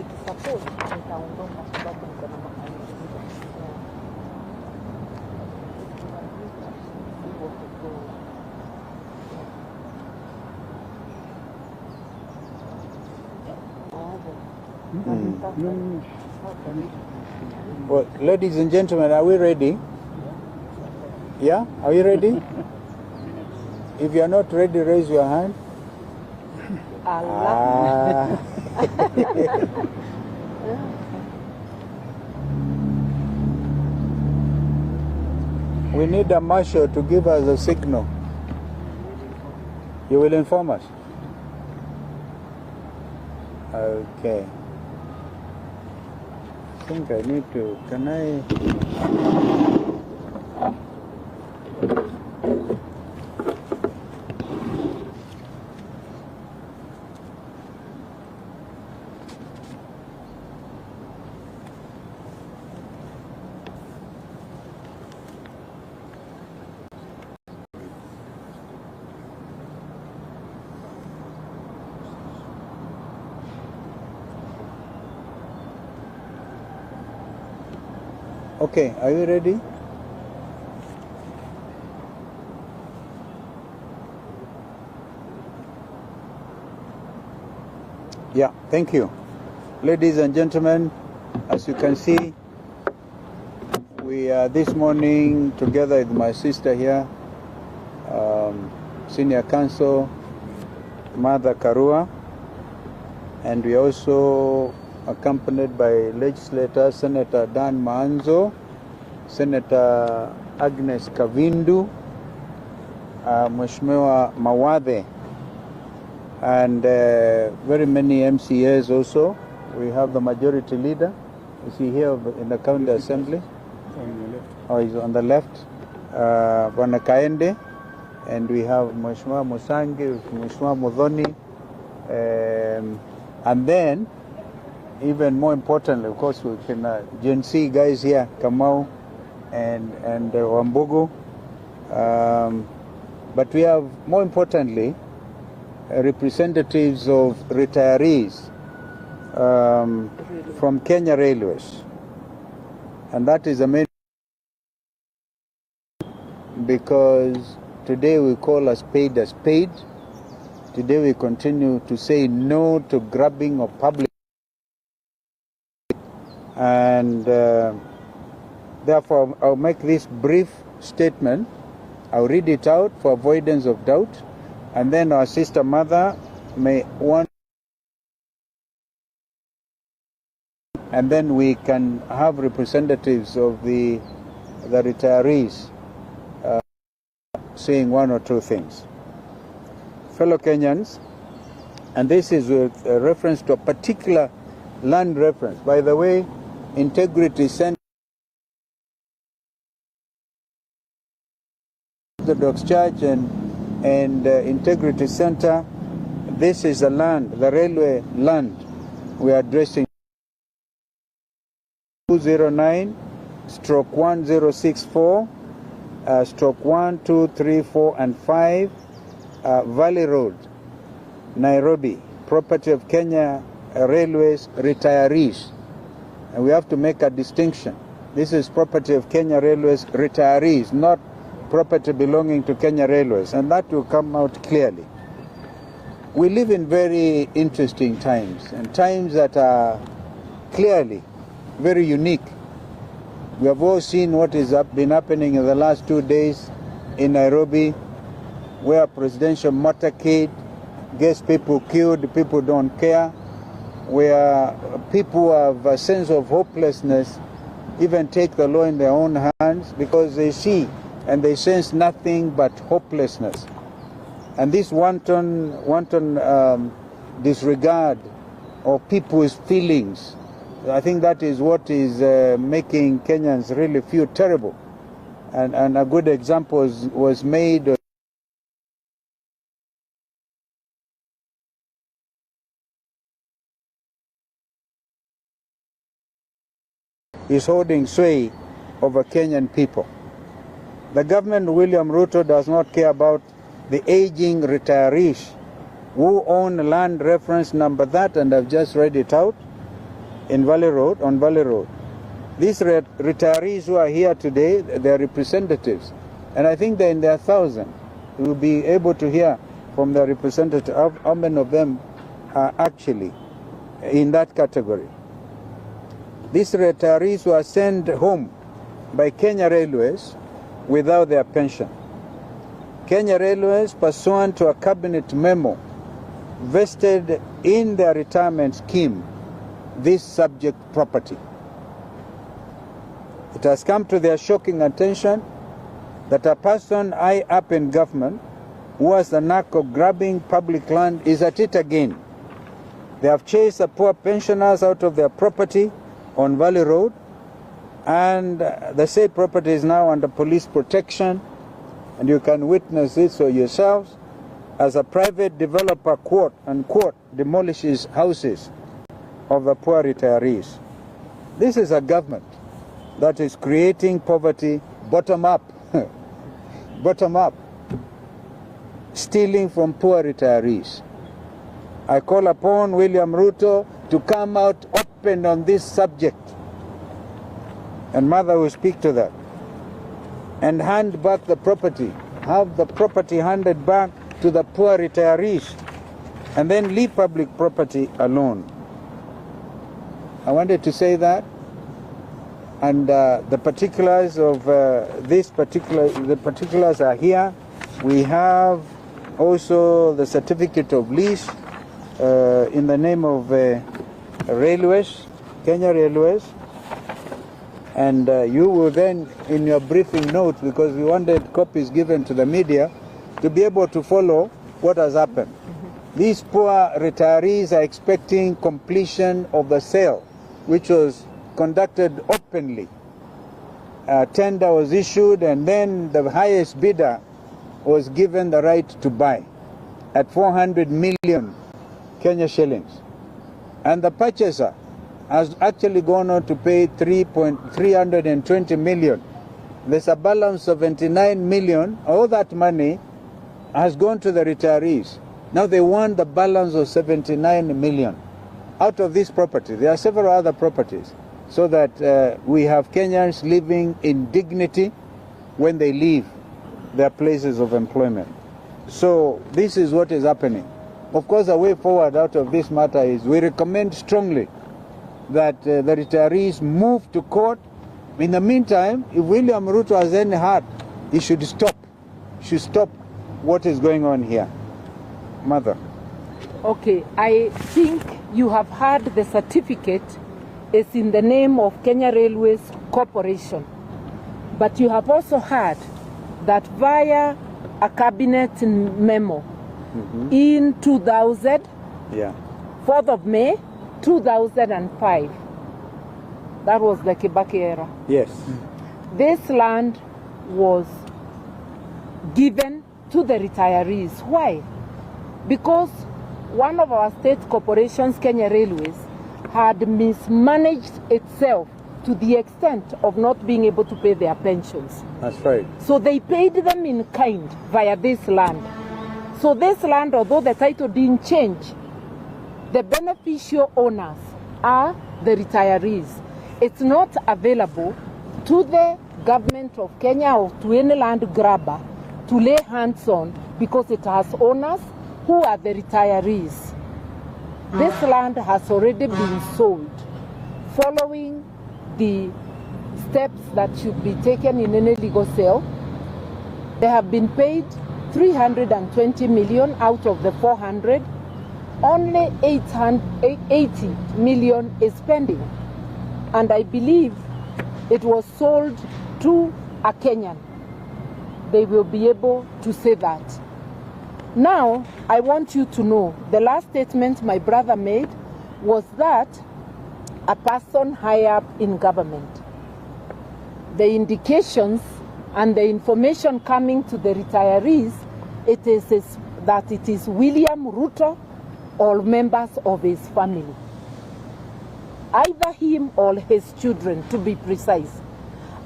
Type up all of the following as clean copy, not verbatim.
nikisupport nitaondoka sababu niko na mahali Well, ladies and gentlemen, are we ready? Yeah? Are you ready? If you are not ready, raise your hand. Allah. We need a marshal to give us a signal. You will inform us. Okay. I think I need to, can I? Okay, are you ready? Yeah, thank you. Ladies and gentlemen, as you can see, we are this morning together with my sister here, Senior Counsel, Mother Karua, and we also accompanied by legislators Senator Dan Maanzo, Senator Agnes Kavindu, Mheshimiwa Mawadhe, and very many MCAs also. We have the majority leader. Is he here in the county assembly? On the left. Oh, he's on the left. Bwana Kaende, and we have Mheshimiwa Musangi, Mheshimiwa Mudhoni, and then even more importantly, of course, we can Gen Z guys here, Kamau and Wambugu. But we have, more importantly, representatives of retirees from Kenya Railways. And that is amazing because today we call a spade a spade. Today we continue to say no to grabbing of public. And therefore, I'll make this brief statement. I'll read it out for avoidance of doubt, and then our sister mother may want, and then we can have representatives of the retirees saying one or two things. Fellow Kenyans, and this is with reference to a particular land reference. By the way, Integrity Center, Orthodox Church and Integrity Center, this is the land, the railway land we are addressing. 209/1064, stroke 1, 2, 3, 4, and 5, Valley Road, Nairobi, property of Kenya Railways retirees. And we have to make a distinction. This is property of Kenya Railways retirees, not property belonging to Kenya Railways, and that will come out clearly. We live in very interesting times, and times that are clearly very unique. We have all seen what has been happening in the last 2 days in Nairobi, where presidential motorcade gets people killed, people don't care, where people have a sense of hopelessness, even take the law in their own hands because they see and they sense nothing but hopelessness. And this wanton disregard of people's feelings, I think that is what is making Kenyans really feel terrible. And a good example was made is holding sway over Kenyan people. The government, William Ruto, does not care about the aging retirees who own land reference number that, and I've just read it out, in Valley Road, on Valley Road. These retirees who are here today, they're representatives, and I think they're in their thousands. We'll be able to hear from the representative how many of them are actually in that category. These retirees were sent home by Kenya Railways without their pension. Kenya Railways, pursuant to a cabinet memo, vested in their retirement scheme this subject property. It has come to their shocking attention that a person high up in government who has the knack of grabbing public land is at it again. They have chased the poor pensioners out of their property on Valley Road, and the said property is now under police protection, and you can witness this for yourselves as a private developer, quote unquote, demolishes houses of the poor retirees. This is a government that is creating poverty bottom up, bottom up, stealing from poor retirees. I call upon William Ruto to come out open on this subject, and Mother will speak to that, and hand back the property, have the property handed back to the poor retirees, and then leave public property alone. I wanted to say that, and the particulars of the particulars are here. We have also the certificate of lease in the name of Railways, Kenya Railways, and you will then, in your briefing notes, because we wanted copies given to the media, to be able to follow what has happened. These poor retirees are expecting completion of the sale, which was conducted openly. A tender was issued, and then the highest bidder was given the right to buy at 400 million Kenya shillings. And the purchaser has actually gone on to pay 320 million. There's a balance of 79 million. All that money has gone to the retirees. Now they want the balance of 79 million out of this property. There are several other properties, so that we have Kenyans living in dignity when they leave their places of employment. So this is what is happening. Of course, the way forward out of this matter is we recommend strongly that the retirees move to court. In the meantime, if William Ruto has any heart, he should stop. Should stop what is going on here. Mother. Okay, I think you have heard the certificate is in the name of Kenya Railways Corporation. But you have also heard that via a cabinet memo in 2000, 4th of May, 2005, that was the Kibaki era. Yes. This land was given to the retirees. Why? Because one of our state corporations, Kenya Railways, had mismanaged itself to the extent of not being able to pay their pensions. That's right. So they paid them in kind via this land. So this land, although the title didn't change, the beneficial owners are the retirees. It's not available to the government of Kenya or to any land grabber to lay hands on, because it has owners who are the retirees. This land has already been sold following the steps that should be taken in any legal sale. They have been paid 320 million out of the 400. Only 80 million is pending. And I believe it was sold to a Kenyan. They will be able to say that. Now, I want you to know, the last statement my brother made was that a person high up in government, the indications and the information coming to the retirees, it is that it is William Ruto or members of his family. Either him or his children, to be precise.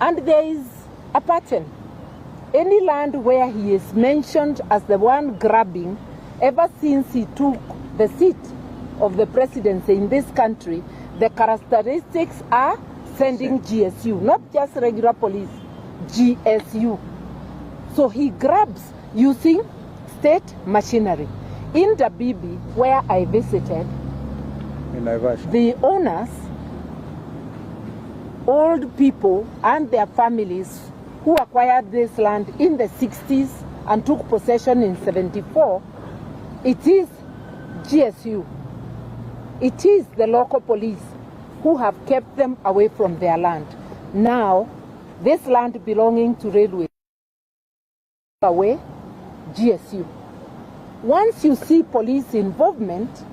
And there is a pattern. Any land where he is mentioned as the one grabbing, ever since he took the seat of the presidency in this country, The characteristics are sending GSU, not just regular police, GSU. So he grabs using state machinery. In Dabibi, where I visited, In Naivasha. the owners, old people and their families who acquired this land in the 60s and took possession in 74, it is GSU. It is the local police who have kept them away from their land. Now, this land belonging to railway away, GSU. Once you see police involvement,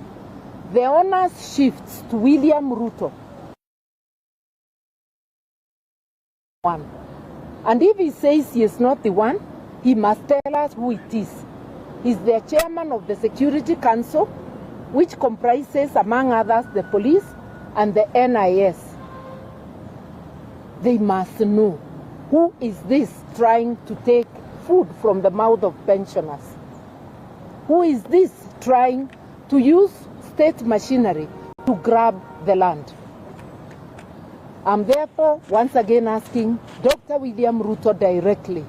the onus shifts to William Ruto. One. And if he says he is not the one, he must tell us who it is. He's the chairman of the Security Council, which comprises, among others, the police and the NIS. They must know who is this trying to take food from the mouth of pensioners. Who is this trying to use state machinery to grab the land? I'm therefore once again asking Dr. William Ruto directly,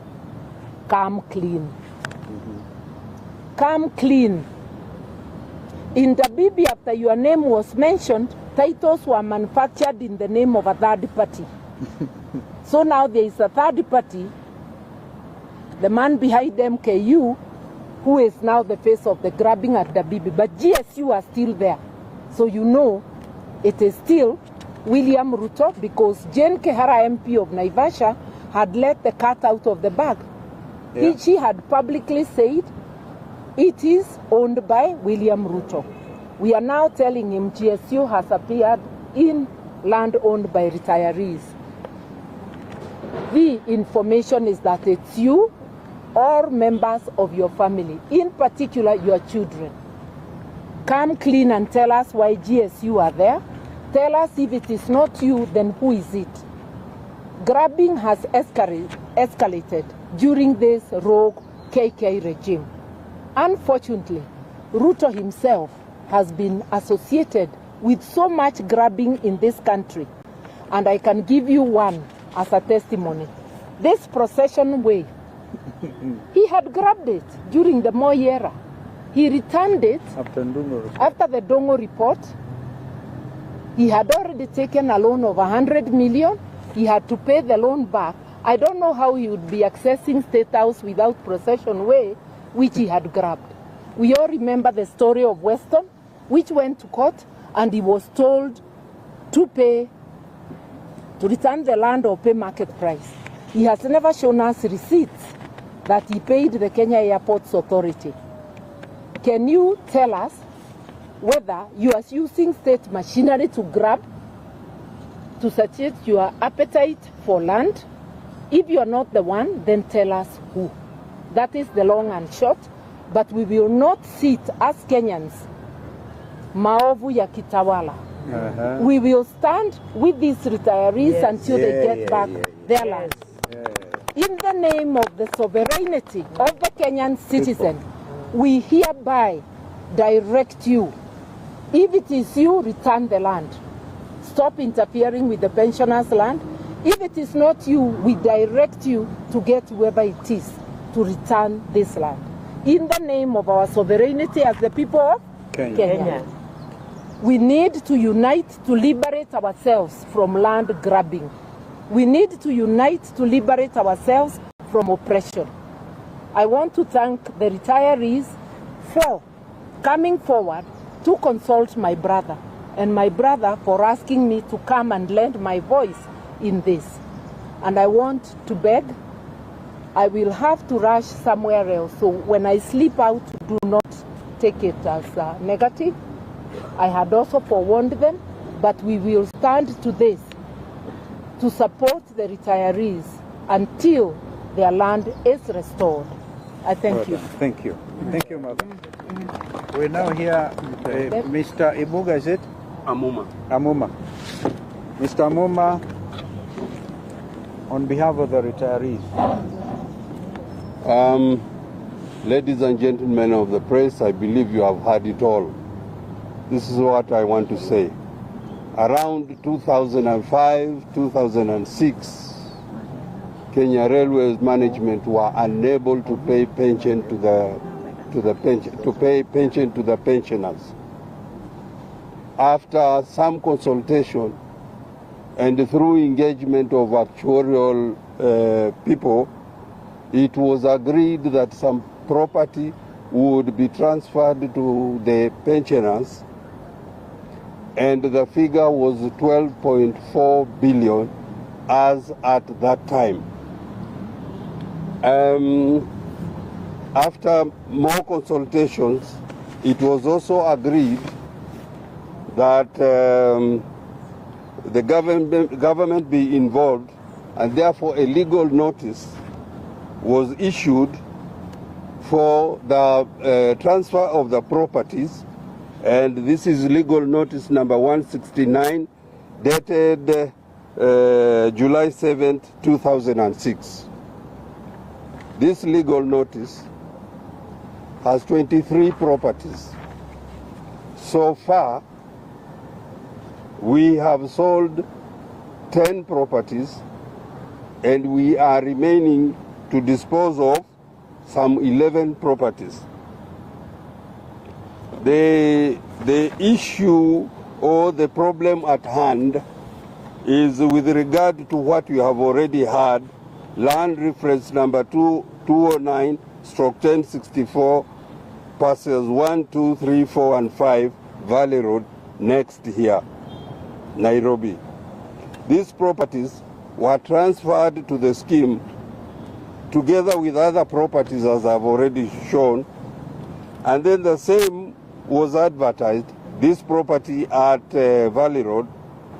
come clean. Come clean. In Dabibi, after your name was mentioned, titles were manufactured in the name of a third party. So now there is a third party, the man behind MKU, who is now the face of the grabbing at Dabibi. But GSU are still there. So you know it is still William Ruto, because Jane Kehara, MP of Naivasha, had let the cat out of the bag. Yeah. She had publicly said it is owned by William Ruto. We are now telling him GSU has appeared in land owned by retirees. The information is that it's you or members of your family, in particular your children. Come clean and tell us why GSU are there. Tell us if it is not you, then who is it? Grabbing has escalated during this rogue KK regime. Unfortunately, Ruto himself has been associated with so much grabbing in this country. And I can give you one as a testimony. This procession way, he had grabbed it during the Moi era. He returned it after the Dongo report. He had already taken a loan of 100 million. He had to pay the loan back. I don't know how he would be accessing State House without procession way, which he had grabbed. We all remember the story of Weston, which went to court, and he was told to return the land or pay market price. He has never shown us receipts that he paid the Kenya Airports Authority. Can you tell us whether you are using state machinery to grab, to satiate your appetite for land? If you are not the one, then tell us who. That is the long and short. But we will not sit as Kenyans, maovu ya kitawala. We will stand with these retirees until they get back their land. In the name of the sovereignty of the Kenyan citizen, we hereby direct you. If it is you, return the land. Stop interfering with the pensioners' land. If it is not you, we direct you to get whoever it is to return this land. In the name of our sovereignty as the people of Kenya. We need to unite to liberate ourselves from land grabbing. We need to unite to liberate ourselves from oppression. I want to thank the retirees for coming forward to consult my brother, and my brother for asking me to come and lend my voice in this. And I want to beg, I will have to rush somewhere else, so when I sleep out, do not take it as negative. I had also forewarned them, but we will stand to this, to support the retirees until their land is restored. I thank you. Thank you. Thank you, Mother. We now hear Mr. Ibuga, is it? Amuma. Mr. Amuma, on behalf of the retirees. Ladies and gentlemen of the press, I believe you have heard it all. This is what I want to say. around 2005, 2006, Kenya Railways management were unable to pay pension to the pensioners. After some consultation and through engagement of actuarial people, it was agreed that some property would be transferred to the pensioners, and the figure was 12.4 billion as at that time. After more consultations, it was also agreed that the government be involved, and therefore a legal notice was issued for the transfer of the properties, and this is legal notice number 169 dated July 7th, 2006. This legal notice has 23 properties. So far, we have sold 10 properties, and we are remaining to dispose of some 11 properties. The issue or the problem at hand is with regard to what we have already had, land reference number 209/1064, parcels 1, 2, 3, 4, and 5, Valley Road, next here, Nairobi. These properties were transferred to the scheme together with other properties, as I've already shown, and then the same was advertised. This property at Valley Road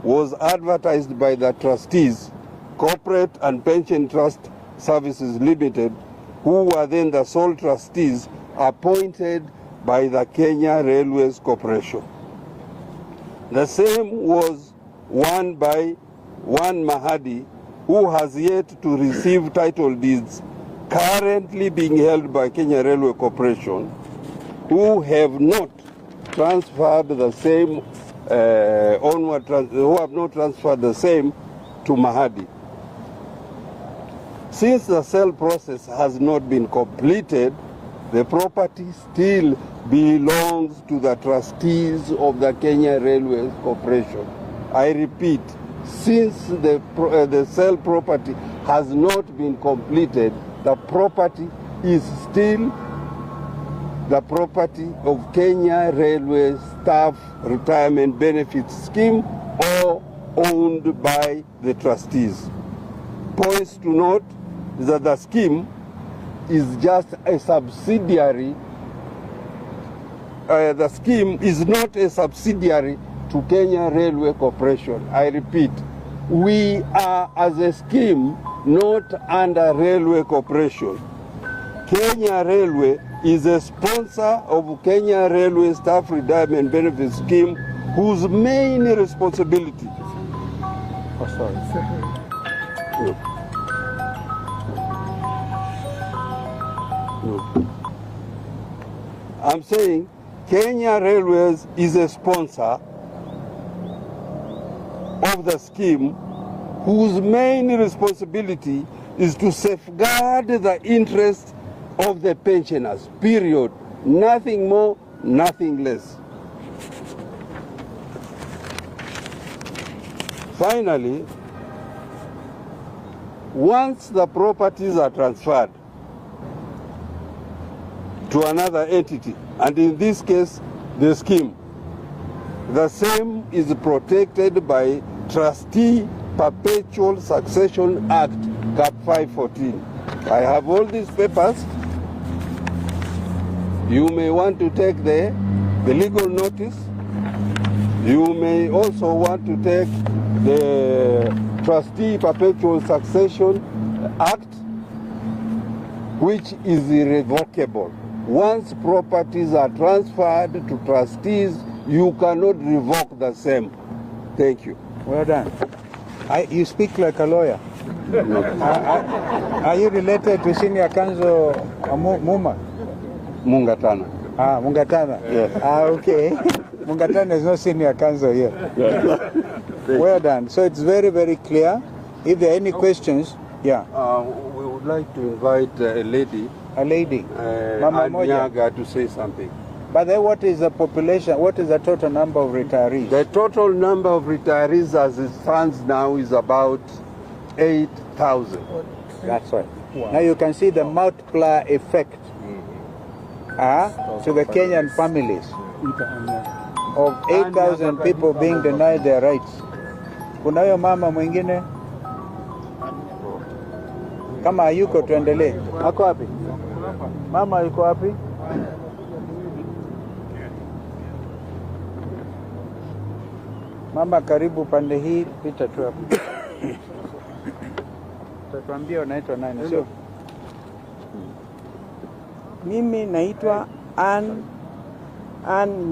was advertised by the trustees, Corporate and Pension Trust Services Limited, who were then the sole trustees appointed by the Kenya Railways Corporation. The same was won by one Mahadi, who has yet to receive title deeds, currently being held by Kenya Railway Corporation, who have not transferred the same who have not transferred the same to Mahadi. Since the sale process has not been completed, the property still belongs to the trustees of the Kenya Railways Corporation. I repeat, since the sale property has not been completed, the property is still the property of Kenya Railway Staff Retirement Benefits Scheme or owned by the trustees. Points to note is that the scheme is just a subsidiary. The scheme is not a subsidiary to Kenya Railway Corporation. I repeat, we are as a scheme not under Railway Corporation. Kenya Railway is a sponsor of Kenya Railway Staff Retirement Benefit Scheme, whose main responsibility. Oh, sorry. No. No. I'm saying Kenya Railways is a sponsor of the scheme, whose main responsibility is to safeguard the interests of the pensioners, period. Nothing more, nothing less. Finally, once the properties are transferred to another entity, and in this case, the scheme, the same is protected by Trustee Perpetual Succession Act, Cap 514. I have all these papers. You may want to take the legal notice. You may also want to take the Trustee Perpetual Succession Act, which is irrevocable. Once properties are transferred to trustees, you cannot revoke the same. Thank you. Well done. You speak like a lawyer. Are you related to Senior Kanzo Muma? Mungatana. Mungatana. Yes. Okay. Mungatane is no senior counsel here. Well done. So it's very, very clear. If there are any questions, yeah. We would like to invite a lady. A lady. Mama Nyaga, to say something. But then what is the population? What is the total number of retirees? The total number of retirees as it stands now is about 8,000. That's right. Wow. Now you can see the multiplier effect to the Kenyan families of 8,000 people being denied their rights. Kuna huyo mama mwingine kama hayuko tuendelee. Ako wapi? Mama yuko wapi? Mama karibu pande hii, pita tu hapo. Tatuambia unaitwa nani? Sio? Mimi naitwa Ann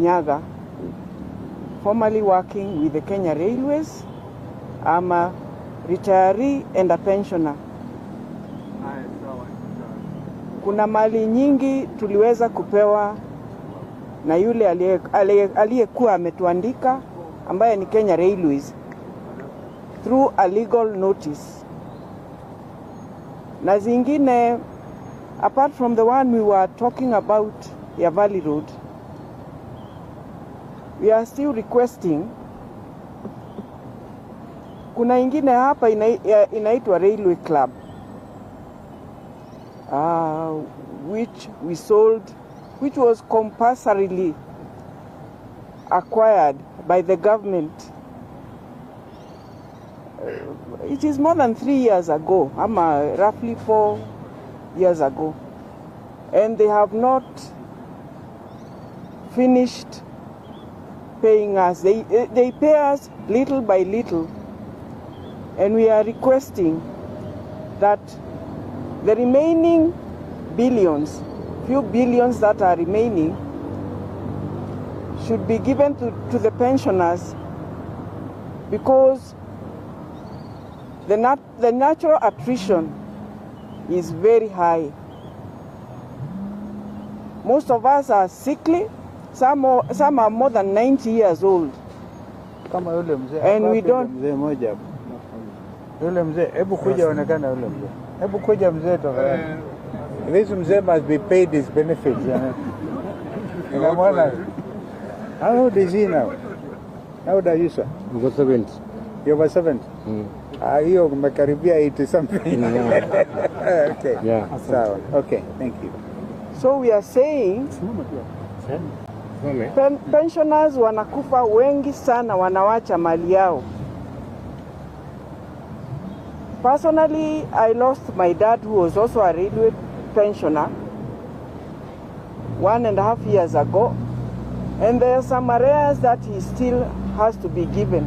Nyaga, formerly working with the Kenya Railways. I'm a retiree and a pensioner. Kuna mali nyingi tuliweza kupewa na yule aliyekuwa ametuandika ambaye ni Kenya Railways through a legal notice. Na zingine apart from the one we were talking about ya Valley Road, we are still requesting. Kuna ingine hapa inaitwa Railway Club, which we sold, which was compulsorily acquired by the government. It is more than 3 years ago, roughly 4 years ago, and they have not finished paying us. They pay us little by little, and we are requesting that the remaining billions, few billions that are remaining, should be given to the pensioners, because the natural attrition is very high. Most of us are sickly. Some are more than 90 years old. And we don't. This mzee must be paid his benefits. How old is he now? How old are you, sir? Over 70. You're over 70? Hiyo umekaribia 80 something. Okay. Yeah. So, okay, thank you. So we are saying pensioners wanakufa wengi sana, wanawacha mali yao. Personally, I lost my dad, who was also a railway pensioner, 1.5 years ago. And there are some areas that he still has to be given.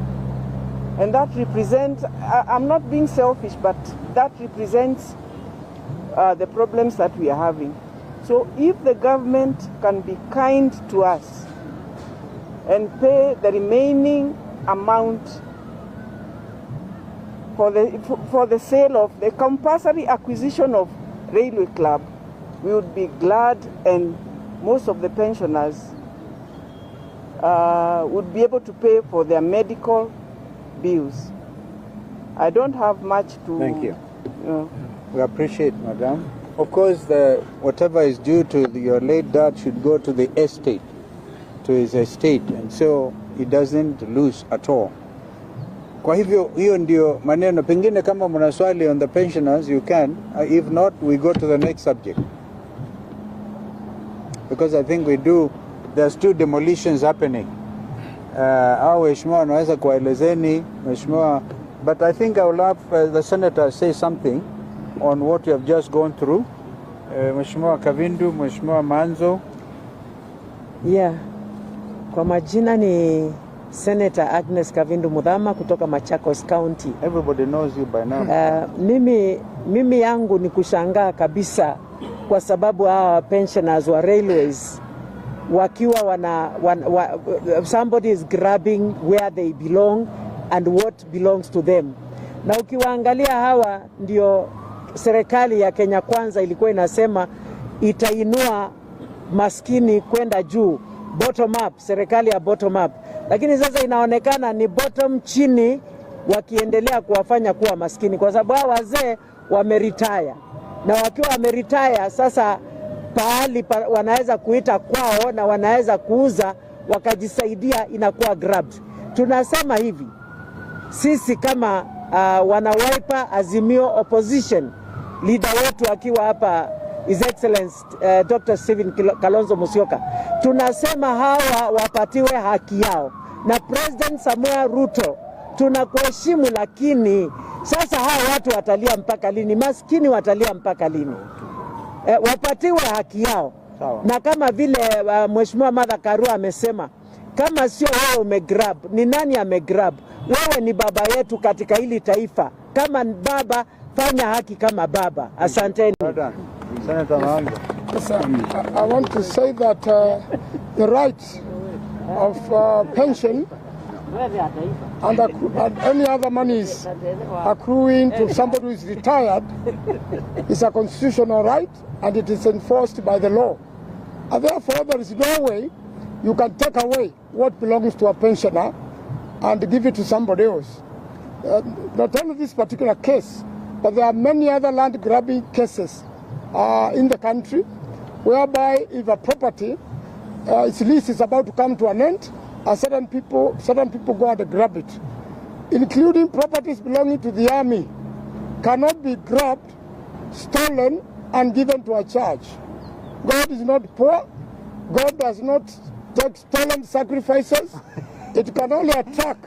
And that represents, I'm not being selfish, but that represents the problems that we are having. So if the government can be kind to us and pay the remaining amount for the sale of the compulsory acquisition of Railway Club, we would be glad, and most of the pensioners would be able to pay for their medical bills. I don't have much to... Thank you. We appreciate, madam. Of course, whatever is due to your late dad should go to the estate, to his estate, and so he doesn't lose at all. Kwa hivyo, hiyo ndio maneno. Pengine kama mna swali on the pensioners, you can. If not, we go to the next subject. Because I think there's 2 demolitions happening. Au Mheshimiwa anaweza kuelezeni, Mheshimiwa, but I think I will have the senator say something on what you have just gone through. Mheshimiwa Kavindu, Mheshimiwa Manzo. Yeah. Kwa majina ni Senator Agnes Kavindu Mudhama kutoka Machakos County. Everybody knows you by now. Mimi yangu ni kushangaa kabisa kwa sababu hawa pensioners wa railways wakiwa somebody is grabbing where they belong and what belongs to them. Na ukiwaangalia hawa ndio serikali ya Kenya Kwanza ilikuwa inasema itainua maskini kwenda juu, bottom up, serikali ya bottom up, lakini sasa inaonekana ni bottom chini, wakiendelea kuwafanya kuwa maskini, kwa sababu hao wazee wameretire, na wakiwa wameretire sasa pahali wanaweza kuita kwao na wanaweza kuuza wakajisaidia, inakuwa grabbed. Tunasema hivi sisi kama wana-Wiper Azimio opposition, leader wetu akiwa hapa His Excellency Dr. Stephen Kalonzo Musyoka, tunasema hawa wapatiwe haki yao, na President Samuel Ruto tunakuheshimu, lakini sasa hawa watu watalia mpaka lini? Maskini watalia mpaka lini? Wapatiwe haki yao. Sawa. Na kama vile Mheshimiwa Martha Karua amesema, kama sio wewe umegrab, ni nani amegrab? Wewe ni baba yetu katika hili taifa. Kama baba, fanya haki kama baba. Asanteni. Senator Mahanga. Yes, I want to say that the rights of pension and any other monies accruing to somebody who is retired is a constitutional right, and it is enforced by the law. And therefore, there is no way you can take away what belongs to a pensioner and give it to somebody else. Not only this particular case, but there are many other land grabbing cases in the country, whereby if a property, its lease is about to come to an end, certain people go and grab it, including properties belonging to the army, cannot be grabbed, stolen, and given to a church. God is not poor. God does not take stolen sacrifices. It can only attack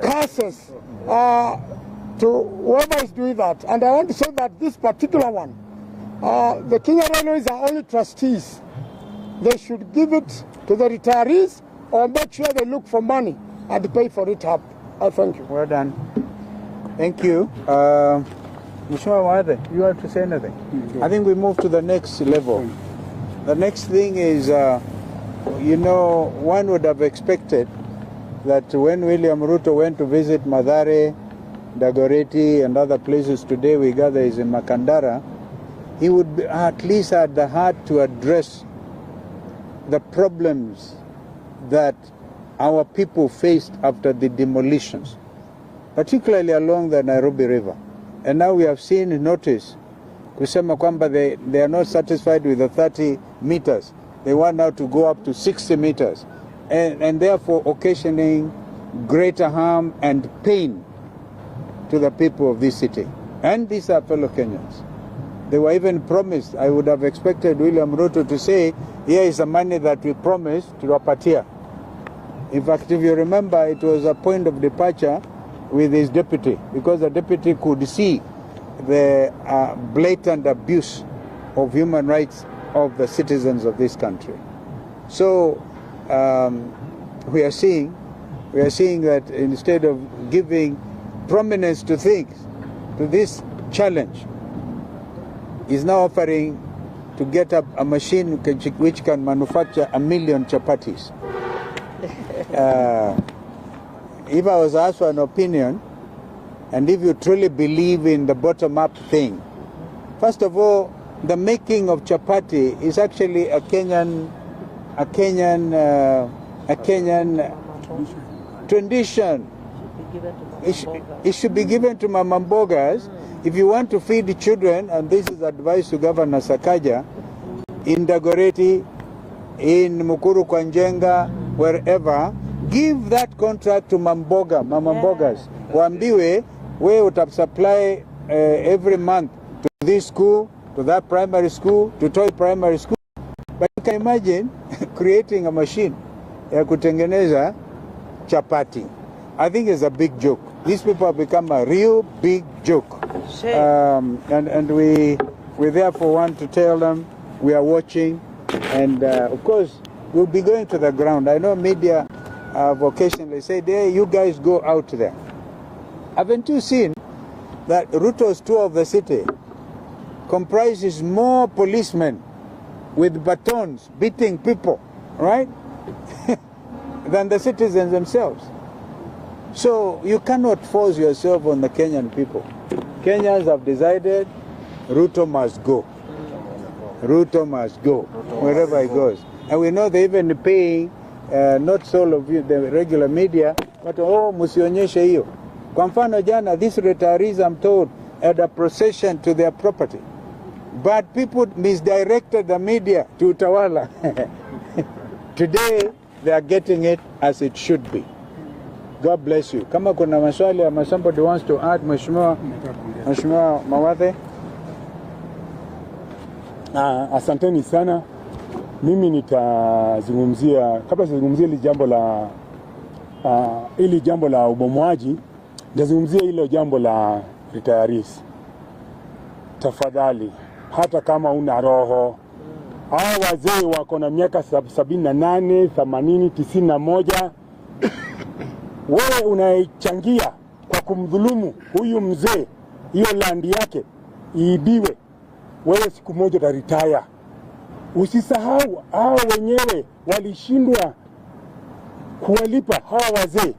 curses to whoever is doing that. And I want to say that this particular one, the Kenya Railways are only trustees. They should give it to the retirees, or make sure they look for money and pay for it up. I thank you. Well done. Thank you. Mheshimiwa Wadhe, you want to say anything? I think we move to the next level. The next thing is, you know, one would have expected that when William Ruto went to visit Mathare, Dagoretti, and other places today we gather is in Makandara, he would at least had the heart to address the problems that our people faced after the demolitions, particularly along the Nairobi River. And now we have seen notice kusema kwamba they are not satisfied with the 30 meters. They want now to go up to 60 meters, and therefore occasioning greater harm and pain to the people of this city. And these are fellow Kenyans. They were even promised, I would have expected William Ruto to say, here is the money that we promised to Wapatia. In fact, if you remember, it was a point of departure with his deputy, because the deputy could see the blatant abuse of human rights of the citizens of this country. So we are seeing that instead of giving prominence to things, to this challenge, is now offering to get up a machine which can manufacture 1 million chapatis. If I was asked for an opinion, and if you truly believe in the bottom-up thing, first of all, the making of chapati is actually a Kenyan tradition. It should be given to mama mbogas. If you want to feed the children, and this is advice to Governor Sakaja, in Dagoretti, in Mukuru Kwanjenga, wherever, give that contract to mama mbogas. Waambiwe, we would supply every month to this school, to that primary school, to Toy Primary School. But you can imagine creating a machine ya kutengeneza chapati. I think it's a big joke. These people have become a real big joke. And we therefore want to tell them we are watching, and of course we'll be going to the ground. I know media occasionally say, "There, you guys go out there." Haven't you seen that Ruto's tour of the city comprises more policemen with batons beating people, right, than the citizens themselves? So you cannot force yourself on the Kenyan people. Kenyans have decided Ruto must go. Ruto must go wherever he goes. And we know they're even paying not all of you, the regular media, but msionyeshe hiyo. Kwa mfano jana, these retirees, I'm told, had a procession to their property, but people misdirected the media to utawala. Today they are getting it as it should be. God bless you. Kama kuna maswali ama somebody wants to add, Mheshimiwa Mawadhe. Asanteni sana. Mimi nitazungumzia, kabla sizungumzie ili jambo la ubomoaji, nitazungumzia ile jambo la retirees. Tafadhali, hata kama una roho, hao wazee wako na miaka 78, 80, 91, wewe unaichangia kwa kumdhulumu huyu mzee, hiyo land yake iibiwe, wewe siku moja utaretire. Usisahau hao wenyewe walishindwa kuwalipa hawa wazee,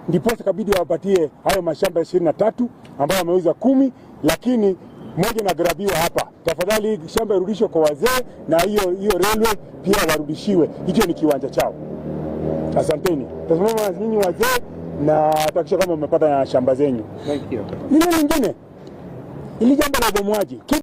ndipo kabidi wapatie hayo mashamba 23 ambayo wameuza 10, lakini moja na grabiwa hapa. Tafadhali shamba irudishwe kwa wazee, na hiyo railway pia warudishiwe. Hicho ni kiwanja chao. Asanteni. Tazama nyinyi wazee, na takisha kama umepata shamba zenyu. Thank you. Lile lingine, ili jambo la ubomoaji